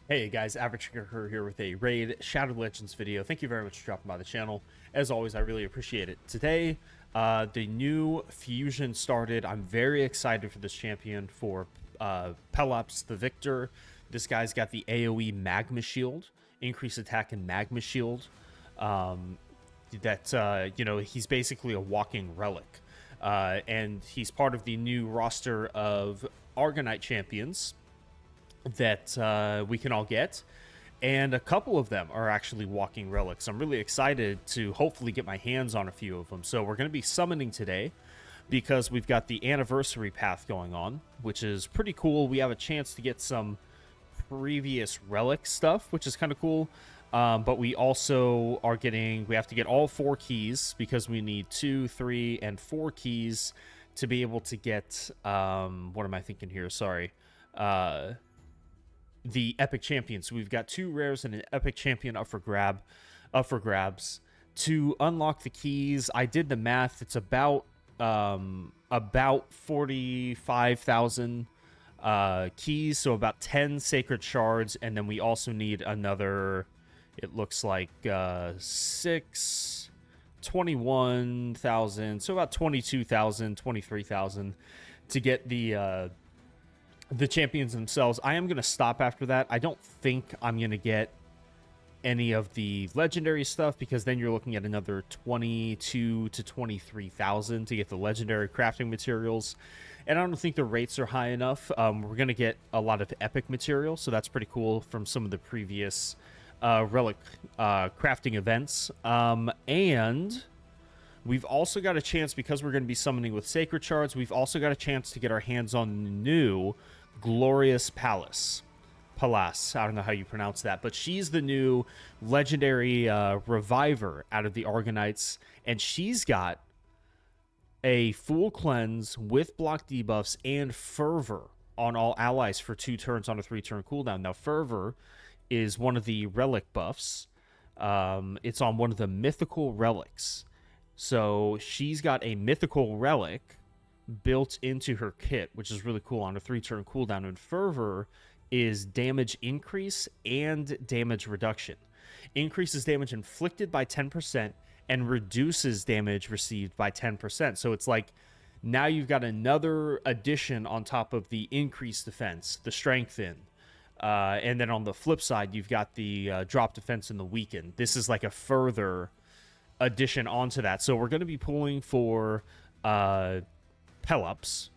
Hey guys, Average Trigger here with a Raid Shattered Legends video. Thank you very much for dropping by the channel. As always, I really appreciate it. Today, the new fusion started. I'm very excited for this champion for Pallas, the Victor. This guy's got the AoE Magma Shield, increased attack and Magma Shield. He's basically a walking relic. And he's part of the new roster of Argonite champions that we can all get, and a couple of them are actually walking relics. I'm really excited to hopefully get my hands on a few of them. So we're going to be summoning today because we've got the anniversary path going on, which is pretty cool. We have a chance to get some previous relic stuff, which is kind of cool. But we also are we have to get all 4 keys because we need 2, 3, and 4 keys to be able to get, what am I thinking here? Sorry. The epic champions. So we've got 2 rares and an epic champion up for grabs. To unlock the keys, I did the math. It's about 45,000 keys, so about 10 sacred shards, and then we also need another, it looks like 21,000, so about 22,000, 23,000 to get the champions themselves. I am going to stop after that. I don't think I'm going to get any of the legendary stuff because then you're looking at another 22 to 23,000 to get the legendary crafting materials. And I don't think the rates are high enough. We're going to get a lot of epic material, so that's pretty cool from some of the previous relic crafting events. And we've also got a chance, because we're going to be summoning with sacred shards, we've also got a chance to get our hands on the new glorious Pallas. Pallas, I don't know how you pronounce that, but she's the new legendary reviver out of the Argonites, and she's got a full cleanse with block debuffs and fervor on all allies for 2 turns on a 3-turn cooldown. Now, fervor is one of the relic buffs. It's on one of the mythical relics. So she's got a mythical relic built into her kit, which is really cool on a 3-turn cooldown. And fervor is damage increase and damage reduction. Increases damage inflicted by 10% and reduces damage received by 10%. So it's like now you've got another addition on top of the increased defense, the strengthen. And then on the flip side, you've got the drop defense and the weaken. This is like a further addition onto that. So we're going to be pulling for Pallas.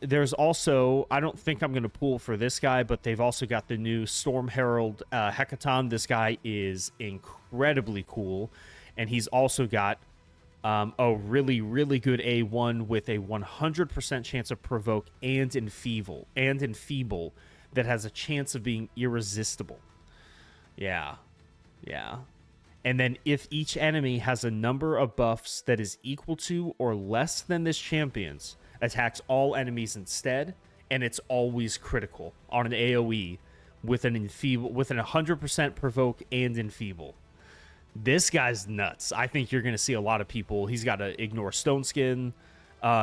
There's also, I don't think I'm going to pull for this guy, but they've also got the new Storm Herald Hecaton. This guy is incredibly cool, and he's also got a really, really good A1 with a 100% chance of provoke and enfeeble that has a chance of being irresistible. Yeah. And then if each enemy has a number of buffs that is equal to or less than this champion's, attacks all enemies instead, and it's always critical on an AoE with an 100% provoke and enfeeble. This guy's nuts. I think you're going to see a lot of people. He's got to ignore Stone Skin.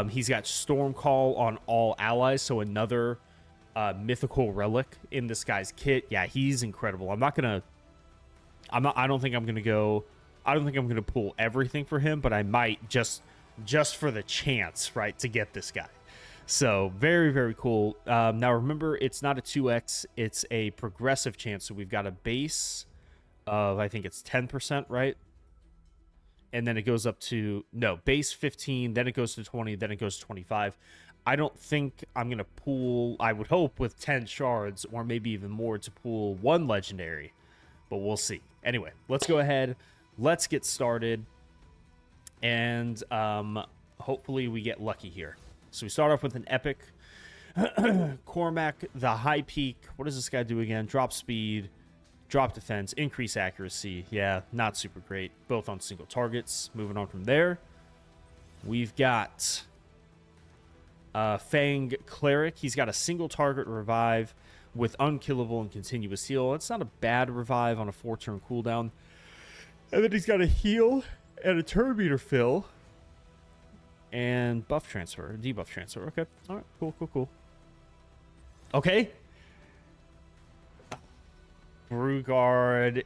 He's got Storm Call on all allies, so another mythical relic in this guy's kit. Yeah, he's incredible. I don't think I'm going to pull everything for him, but I might just for the chance, right, to get this guy. So very, very cool. Now remember, it's not a 2x, it's a progressive chance. So we've got a base of, I think it's 10%, right? And then it goes up to, no, base 15, then it goes to 20, then it goes to 25. I don't think I'm going to pull, I would hope, with 10 shards, or maybe even more, to pull 1 legendary. But we'll see. Anyway, let's go ahead. Let's get started. And hopefully we get lucky here. So we start off with an epic. Cormac, the high peak. What does this guy do again? Drop speed, drop defense, increase accuracy. Yeah, not super great. Both on single targets. Moving on from there. We've got Fang Cleric. He's got a single target revive with unkillable and continuous heal. It's not a bad revive on a 4-turn cooldown. And then he's got a heal and a turn meter fill and buff transfer, debuff transfer. Okay, all right, cool. Okay. Brugard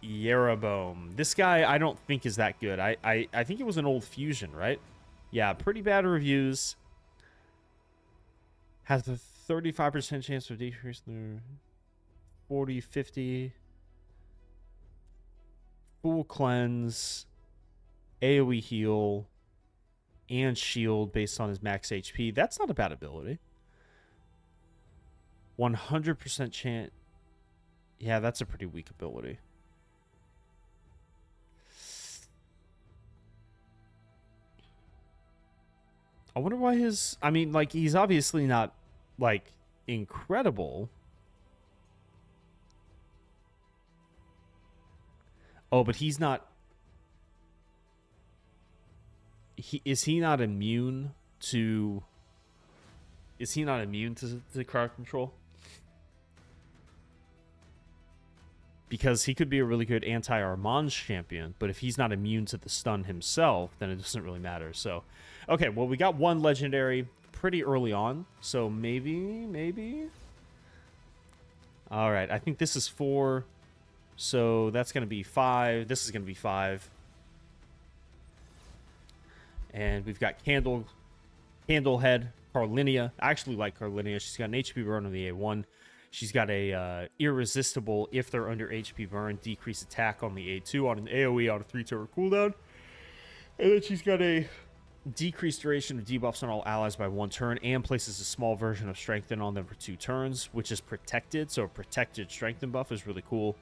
Yeroboam. This guy I don't think is that good. I think it was an old fusion, right? Yeah, pretty bad reviews. Has a 35% chance of decrease the 40, 50. Full cleanse, AoE heal, and shield based on his max HP. That's not a bad ability. 100% chance. Yeah, that's a pretty weak ability. I wonder why his... I mean, like, he's obviously not, like, incredible. Oh, but he's not... Is he not immune to... Is he not immune to crowd control? Because he could be a really good anti-Armand champion, but if he's not immune to the stun himself, then it doesn't really matter. So, okay, well, we got one legendary pretty early on, so maybe. All right, I think this is 4, so that's going to be 5. This is going to be 5. And we've got Candlehead, Carlinia. I actually like Carlinia. She's got an HP burn on the A1. She's got a irresistible, if they're under HP burn, decrease attack on the A2 on an AoE on a 3-turn cooldown. And then she's got a decreased duration of debuffs on all allies by 1 turn and places a small version of Strengthen on them for 2 turns, which is protected. So a protected Strengthen buff is really cool.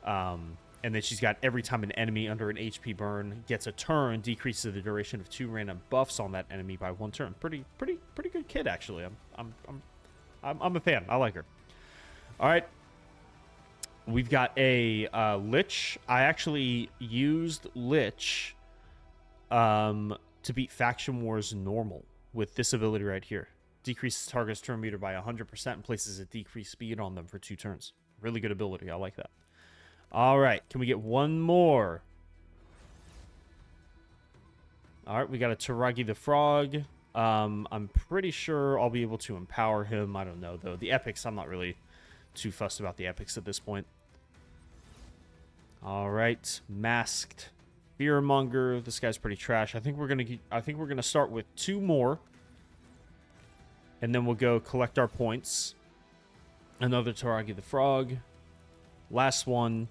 And then she's got every time an enemy under an HP burn gets a turn, decreases the duration of 2 random buffs on that enemy by 1 turn. Pretty good kid, actually. I'm a fan. I like her. All right, we've got a Lich. I actually used Lich to beat Faction Wars normal with this ability right here. Decreases target's turn meter by 100% and places a decreased speed on them for 2 turns. Really good ability. I like that. All right, can we get one more? All right, we got a Taragi the Frog. I'm pretty sure I'll be able to empower him. I don't know, though. The epics, I'm not really too fussed about the epics at this point. All right, Masked Fearmonger. This guy's pretty trash. I think we're gonna start with 2 more, and then we'll go collect our points. Another Taragi the Frog. Last one.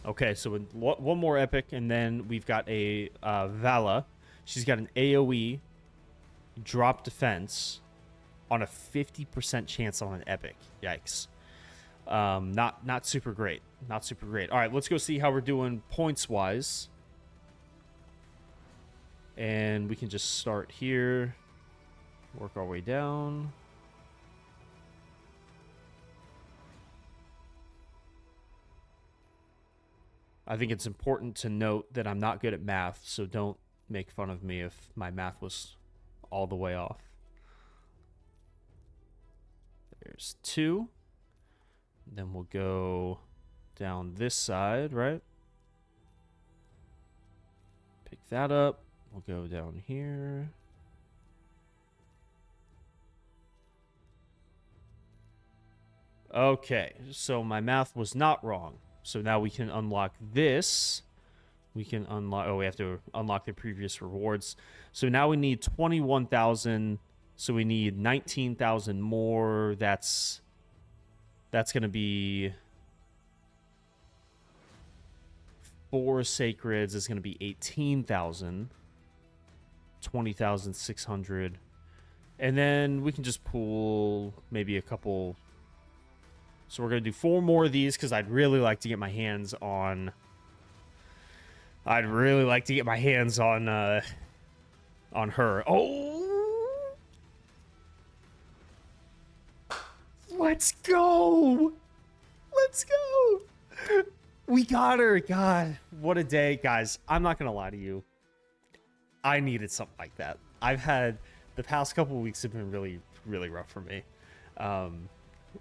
Okay, so one more epic, and then we've got a Vala. She's got an AoE drop defense on a 50% chance on an epic. Yikes. Not super great. Not super great. All right, let's go see how we're doing points-wise. And we can just start here. Work our way down. I think it's important to note that I'm not good at math, so don't make fun of me if my math was all the way off. There's 2. Then we'll go down this side, right? Pick that up. We'll go down here. Okay, so my math was not wrong. So now we can unlock this. We can unlock... Oh, we have to unlock the previous rewards. So now we need 21,000. So we need 19,000 more. That's going to be... 4 sacreds is going to be 18,000. 20,600. And then we can just pull maybe a couple... So we're going to do 4 more of these because I'd really like to get my hands on... I'd really like to get my hands on her. Oh! Let's go! Let's go! We got her! God, what a day. Guys, I'm not going to lie to you. I needed something like that. I've had... The past couple weeks have been really, really rough for me.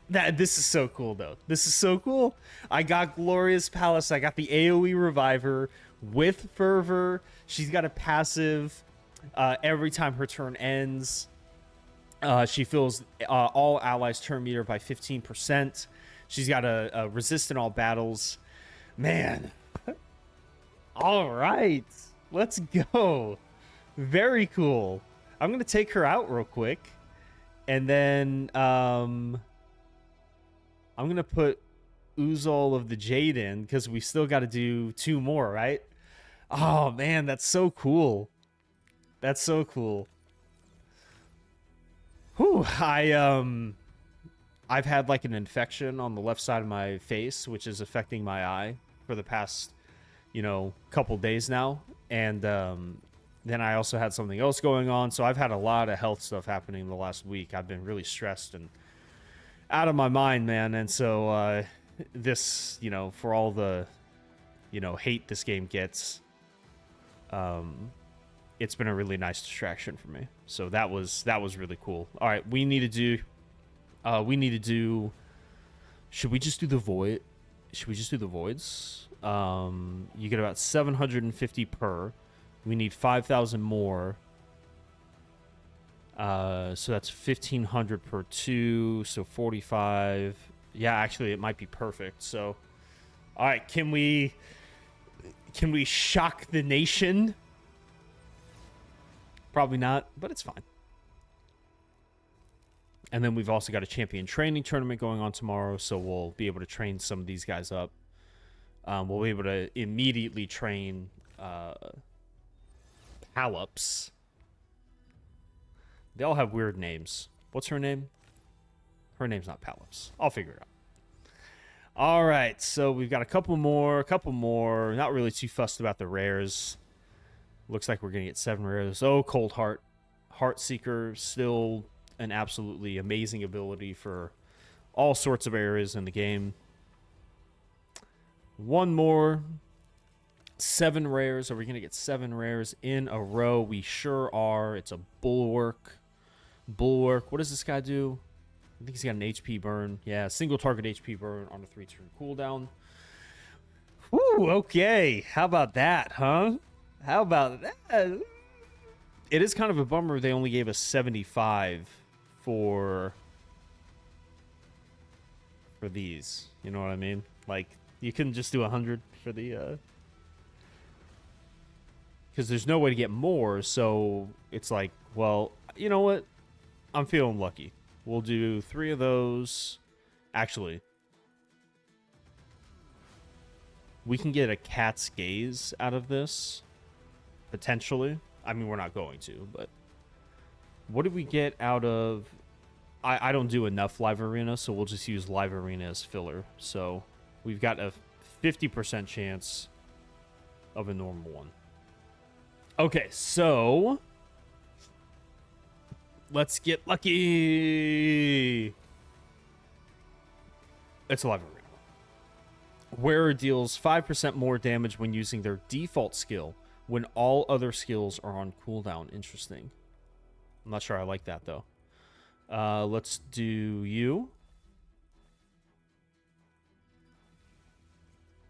This is so cool, though. This is so cool. I got Glorious Pallas. I got the AoE Reviver with Fervor. She's got a passive every time her turn ends. She fills all allies' turn meter by 15%. She's got a resist in all battles. Man. All right. Let's go. Very cool. I'm going to take her out real quick. And then I'm going to put Uzol of the Jade in because we still got to do 2 more, right? Oh, man, that's so cool. That's so cool. Whew, I've had like an infection on the left side of my face, which is affecting my eye for the past, couple days now. And then I also had something else going on. So I've had a lot of health stuff happening in the last week. I've been really stressed and out of my mind, man. And so this, for all the, hate this game gets, it's been a really nice distraction for me. So that was really cool. All right, we need to do, should we just do the void? Should we just do the voids? You get about 750 per. We need 5,000 more. So that's 1,500 per 2. So 45. Yeah, actually, it might be perfect. So, all right, can we shock the nation? Probably not, but it's fine. And then we've also got a champion training tournament going on tomorrow, so we'll be able to train some of these guys up. We'll be able to immediately train Pallas. They all have weird names. What's her name? Her name's not Pallas. I'll figure it out. All right, so we've got a couple more. Not really too fussed about the rares. Looks like we're going to get 7 rares. Oh, Cold Heart. Heartseeker, still an absolutely amazing ability for all sorts of areas in the game. One more. 7 rares. Are we going to get 7 rares in a row? We sure are. It's a Bulwark. What does this guy do? I think he's got an HP burn. Yeah, single target HP burn on a 3-turn cooldown. Woo, okay. How about that, huh? How about that? It is kind of a bummer they only gave us 75 for these. You know what I mean? Like, you couldn't just do 100 for the... Because there's no way to get more, so it's like, well, you know what? I'm feeling lucky. We'll do 3 of those. Actually, we can get a cat's gaze out of this. Potentially. I mean, we're not going to, but... What did we get out of... I don't do enough Live Arena, so we'll just use Live Arena as filler. So, we've got a 50% chance of a normal one. Okay, so... Let's get lucky! It's a Live Arena. Wearer deals 5% more damage when using their default skill when all other skills are on cooldown. Interesting. I'm not sure I like that, though. Let's do you.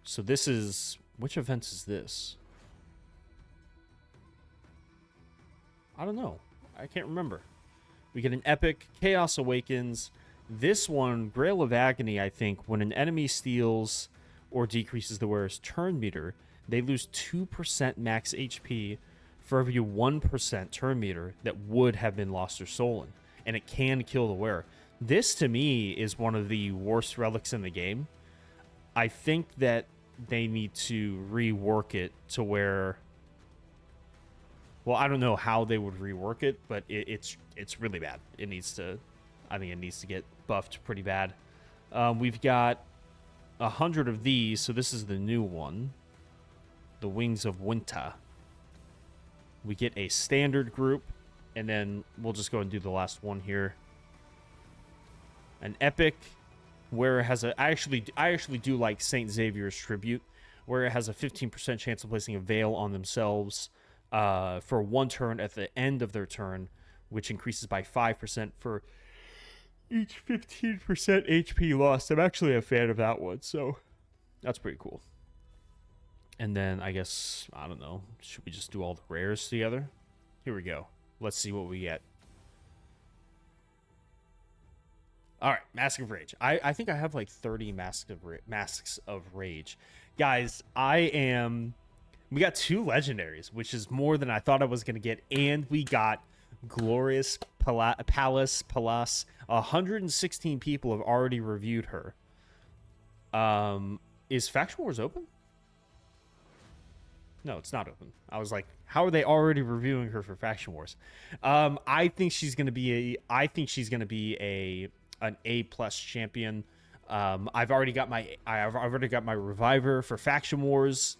So this is... Which event is this? I don't know. I can't remember. We get an epic. Chaos Awakens. This one, Grail of Agony, I think, when an enemy steals or decreases the wearer's turn meter, they lose 2% max HP for every 1% turn meter that would have been lost or stolen. And it can kill the wearer. This, to me, is one of the worst relics in the game. I think that they need to rework it to where... Well, I don't know how they would rework it, but it's really bad. It needs to... I think it needs to get buffed pretty bad. We've got 100 of these, so this is the new one. The Wings of Winter. We get a standard group, and then we'll just go and do the last one here. An epic, where it has a... I actually do like Saint Xavier's Tribute, where it has a 15% chance of placing a veil on themselves for 1 turn at the end of their turn, which increases by 5% for each 15% HP lost. I'm actually a fan of that one, so that's pretty cool. And then, I guess, I don't know, should we just do all the rares together? Here we go. Let's see what we get. All right, Mask of Rage. I think I have like 30 masks of rage, guys. We got 2 legendaries, which is more than I thought I was gonna get, and we got glorious Pallas. 116 people have already reviewed her. Is Faction Wars open? No, it's not open. I was like, how are they already reviewing her for Faction Wars? I think she's gonna be an A+ champion. I've already got my Reviver for Faction Wars.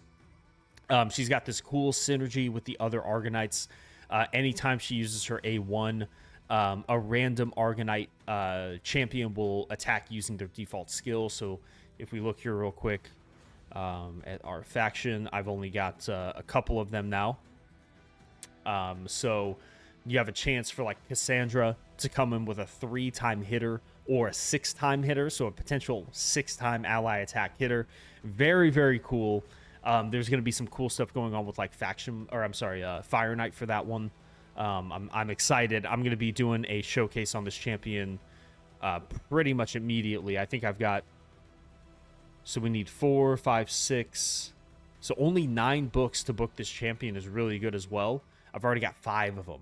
She's got this cool synergy with the other Argonites. Anytime she uses her A1, a random Argonite champion will attack using their default skill. So if we look here real quick at our faction, I've only got a couple of them now. So you have a chance for like Cassandra to come in with a 3-time hitter or a 6-time hitter, so a potential 6-time ally attack hitter. Very, very cool. There's going to be some cool stuff going on with like Fire Knight for that one. I'm excited. I'm going to be doing a showcase on this champion pretty much immediately. I think I've got, so we need 4, 5, 6. So only 9 books to book this champion is really good as well. I've already got 5 of them.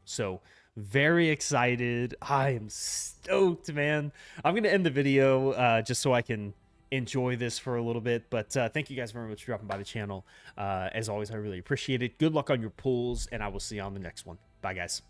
So very excited. I am stoked, man. I'm going to end the video just so I can enjoy this for a little bit. But thank you guys very much for dropping by the channel. As always, I really appreciate it. Good luck on your pulls, and I will see you on the next one. Bye, guys.